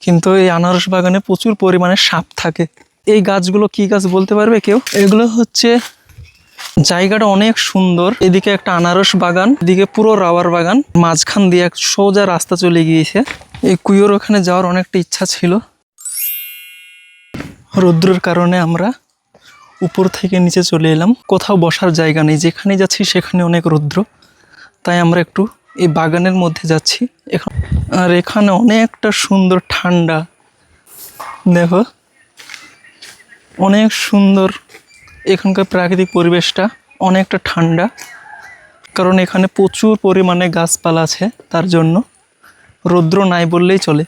কিন্তু এই আনারস বাগানে প্রচুর পরিমাণে সাপ থাকে। এই গাছগুলো কি গাছ বলতে পারবে কেউ? এগুলো হচ্ছে, জায়গাটা অনেক সুন্দর। এদিকে একটা আনারস বাগান, এদিকে পুরো রাবার বাগান, মাঝখান দিয়ে এক সোজা রাস্তা চলে গিয়েছে। এই কুয়োর ওখানে যাওয়ার অনেকটা ইচ্ছা ছিল। রৌদ্রের কারণে আমরা উপর থেকে নিচে চলে এলাম। কোথাও বসার জায়গা নেই, যেখানে যাচ্ছি সেখানে অনেক রৌদ্র। তাই আমরা একটু এই বাগানের মধ্যে যাচ্ছি। আর এখানে অনেকটা সুন্দর ঠান্ডা, দেখো অনেক সুন্দর। এখানকার প্রাকৃতিক পরিবেশটা অনেকটা ঠান্ডা, কারণ এখানে প্রচুর পরিমাণে গাছপালা আছে, তার জন্য রৌদ্র নাই বললেই চলে।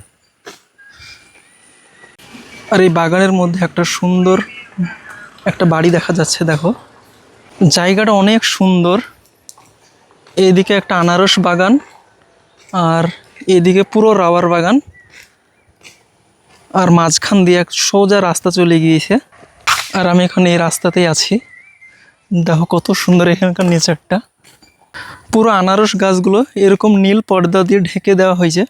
আর এই বাগানের মধ্যে একটা সুন্দর একটা বাড়ি দেখা যাচ্ছে, দেখো জায়গাটা অনেক সুন্দর। এইদিকে একটা আনারস বাগান আর এদিকে পুরো রাবার বাগান, আর মাঝখান দিয়ে এক সোজা রাস্তা চলে গিয়েছে। আর আমি এখানে এই রাস্তাতেই আছি। দেখো কত সুন্দর এখানকার নেচারটা। পুরো আনারস গাছগুলো এরকম নীল পর্দা দিয়ে ঢেকে দেওয়া হয়েছে।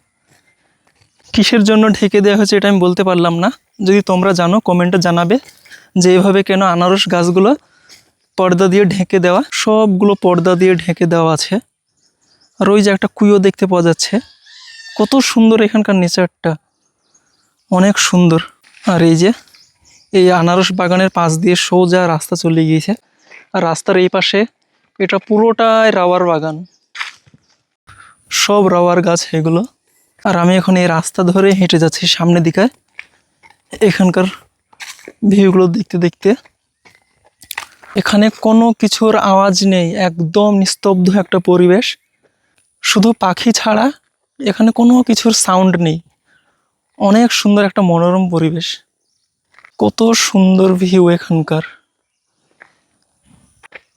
কিসের জন্য ঢেকে দেওয়া হয়েছে এটা আমি বলতে পারলাম না। যদি তোমরা জানো কমেন্টে জানাবে যে এভাবে কেন আনারস গাছগুলো পর্দা দিয়ে ঢেকে দেওয়া। সবগুলো পর্দা দিয়ে ঢেকে দেওয়া আছে। আর ওই যে একটা কুয়ো দেখতে পাওয়া যাচ্ছে। কত সুন্দর এখানকার নেচারটা, অনেক সুন্দর। আর এই যে এই আনারস বাগানের পাশ দিয়ে সোজা রাস্তা চলে গিয়েছে। আর রাস্তার এই পাশে এটা পুরোটাই রাবার বাগান, সব রাবার গাছ এগুলো। আর আমি এখন এই রাস্তা ধরে হেঁটে যাচ্ছি সামনের দিকে, এখানকার ভিউগুলো দেখতে দেখতে। এখানে কোনো কিছুর আওয়াজ নেই, একদম নিস্তব্ধ একটা পরিবেশ। শুধু পাখি ছাড়া এখানে কোনো কিছুর সাউন্ড নেই। অনেক সুন্দর একটা মনোরম পরিবেশ, কত সুন্দর ভিউ এখানকার।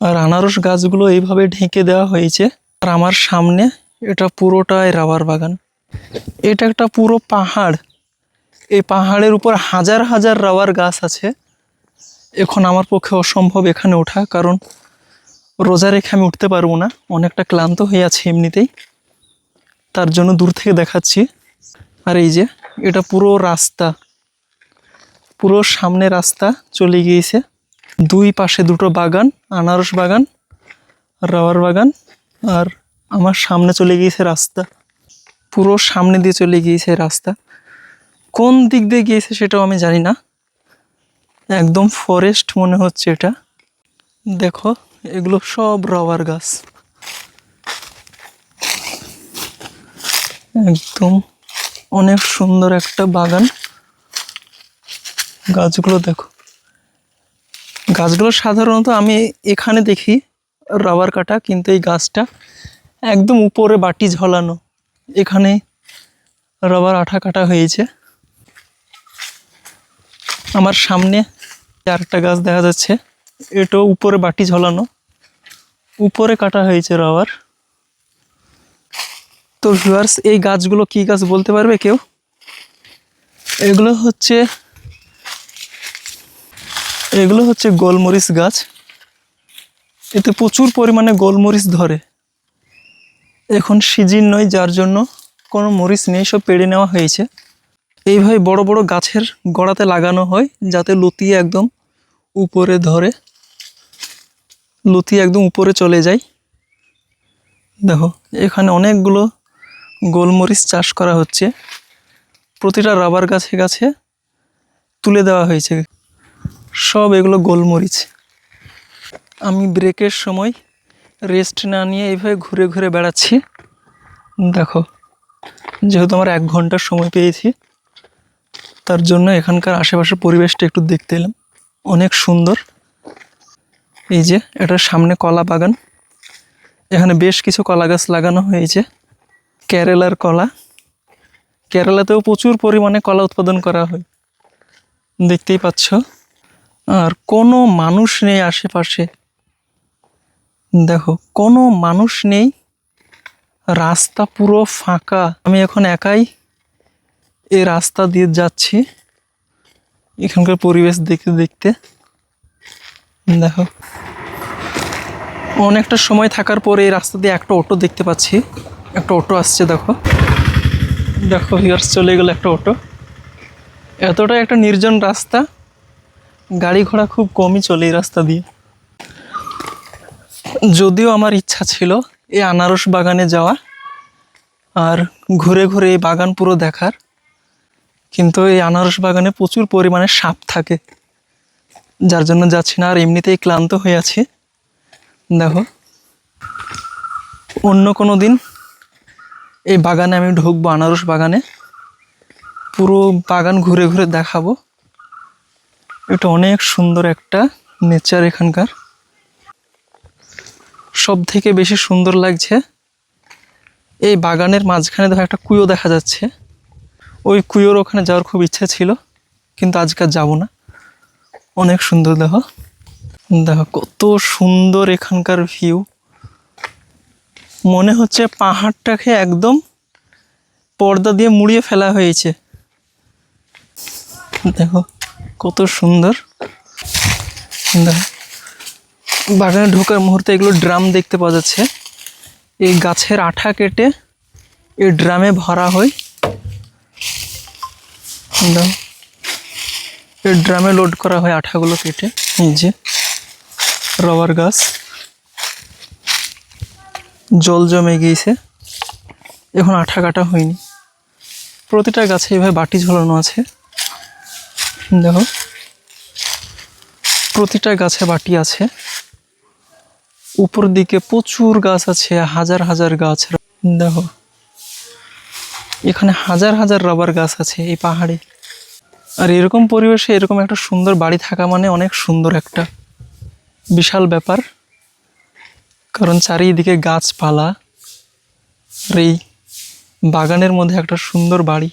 আর আনারস গাছগুলো এইভাবে ঢেকে দেওয়া হয়েছে। আর আমার সামনে এটা পুরোটাই রাবার বাগান। এটা একটা পুরো পাহাড়। এই পাহাড়ের উপর হাজার হাজার রাবার গাছ আছে। এখন আমার পক্ষে অসম্ভব এখানে ওঠা, কারণ রোজা রেখে আমি উঠতে পারবো না, অনেকটা ক্লান্ত হয়ে আছে এমনিতেই, তার জন্য দূর থেকে দেখাচ্ছি। আর এই যে এটা পুরো রাস্তা, পুরো সামনে রাস্তা চলে গিয়েছে। দুই পাশে দুটো বাগান, আনারস বাগান, রাবার বাগান। আর আমার সামনে চলে গিয়েছে রাস্তা, পুরো সামনে দিয়ে চলে গিয়েছে রাস্তা। কোন দিক দিয়ে গিয়েছে সেটাও আমি জানি না। একদম ফরেস্ট মনে হচ্ছে এটা। দেখো এগুলো সব রাবার গাছ, একদম অনেক সুন্দর একটা বাগান। গাছগুলো দেখো, গাছগুলো সাধারণত আমি এখানে দেখি রাবার কাটা, কিন্তু এই গাছটা একদম উপরে বাটি ঝোলানো, এখানে রাবার আঠা কাটা হয়েছে। আমার সামনে আরেকটা গাছ দেখা যাচ্ছে, এটাও উপরে বাটি ঝোলানো, উপরে কাটা হয়েছে রাবার। তো ভিউয়ার্স, এই গাছগুলো কি গাছ বলতে পারবে কেউ? এগুলো হচ্ছে গোলমরিচ গাছ। এতে প্রচুর পরিমাণে গোলমরিচ ধরে। এখন সিজন নয়, যার জন্য কোনো মরিচ নেই, সব পেড়ে নেওয়া হয়েছে। এইভাবে বড় বড় গাছের গোড়াতে লাগানো হয়, যাতে লতিয়ে একদম উপরে ধরে, লতিয়ে একদম উপরে চলে যায়। দেখো এখানে অনেকগুলো গোলমরিচ চাষ করা হচ্ছে। প্রতিটা রাবার গাছে গাছে তুলে দেওয়া হয়েছে সব এগুলো গোলমরিচ। আমি ব্রেকের সময় রেস্ট না নিয়ে এইভাবে ঘুরে ঘুরে বেড়াচ্ছি। দেখো, যেহেতু আমার 1 ঘন্টার সময় পেয়েছি, তার জন্য এখানকার আশেপাশের পরিবেশটা একটু দেখতে এলাম। অনেক সুন্দর। এই যে এটার সামনে কলা বাগান, এখানে বেশ কিছু কলা গাছ লাগানো হয়েছে। কেরালার কলা, কেরালাতেও প্রচুর পরিমাণে কলা উৎপাদন করা হয়, দেখতেই পাচ্ছ। আর কোনো মানুষ নেই আশেপাশে, দেখো কোনো মানুষ নেই, রাস্তা পুরো ফাঁকা। আমি এখন একাই এই রাস্তা দিয়ে যাচ্ছি এখানকার পরিবেশ দেখতে দেখতে। দেখো অনেকটা সময় থাকার পরে এই রাস্তা দিয়ে একটা অটো দেখতে পাচ্ছি, একটা অটো আসছে। দেখো দেখো ভিউয়ার্স, চলে গেল একটা অটো। এতটা একটা নির্জন রাস্তা, গাড়ি ঘোড়া খুব কমই চলে এই রাস্তা দিয়ে। যদিও আমার ইচ্ছা ছিল এই আনারস বাগানে যাওয়া আর ঘুরে ঘুরে এই বাগান পুরো দেখার, কিন্তু এই আনারস বাগানে প্রচুর পরিমাণে সাপ থাকে, যার জন্য যাচ্ছি না। আর এমনিতেই ক্লান্ত হয়ে আছি। দেখো, অন্য কোনো দিন এই বাগানে আমি ঢুকবো, আনারস বাগানে পুরো বাগান ঘুরে ঘুরে দেখাবো। এটা অনেক সুন্দর একটা নেচার। এখানকার সব থেকে বেশি সুন্দর লাগছে এই বাগানের মাঝখানে দেখো একটা কুয়ো দেখা যাচ্ছে। ওই কুয়োর ওখানে যাওয়ার খুব ইচ্ছা ছিল, কিন্তু আজকে আর যাবো না। অনেক সুন্দর। দেখো দেখো কত সুন্দর এখানকার ভিউ। মনে হচ্ছে পাহাড়টাকে একদম পর্দা দিয়ে মুড়িয়ে ফেলা হয়েছে। দেখো কত সুন্দর। দেখো বাগানে ঢোকার মুহূর্তে এগুলো ড্রাম দেখতে পাওয়া যাচ্ছে। এই গাছের আঠা কেটে এই ড্রামে ভরা হয়। দেখো এই ড্রামে লোড করা হয় আঠাগুলো কেটে। এই যে রবার গাছ, জল জমে গিয়েছে, এখন আঠা কাটা হয়নি। প্রতিটা গাছে এইভাবে বাটি ঝোলানো আছে। দেখো প্রতিটা গাছে বাটি আছে। উপর দিকে প্রচুর গাছ আছে, হাজার হাজার গাছ। দেখো এখানে হাজার হাজার রাবার গাছ আছে এই পাহাড়ে। আর এরকম পরিবেশে এরকম একটা সুন্দর বাড়ি থাকা মানে অনেক সুন্দর একটা বিশাল ব্যাপার। কারণ চারিদিকে গাছপালা আর এই বাগানের মধ্যে একটা সুন্দর বাড়ি।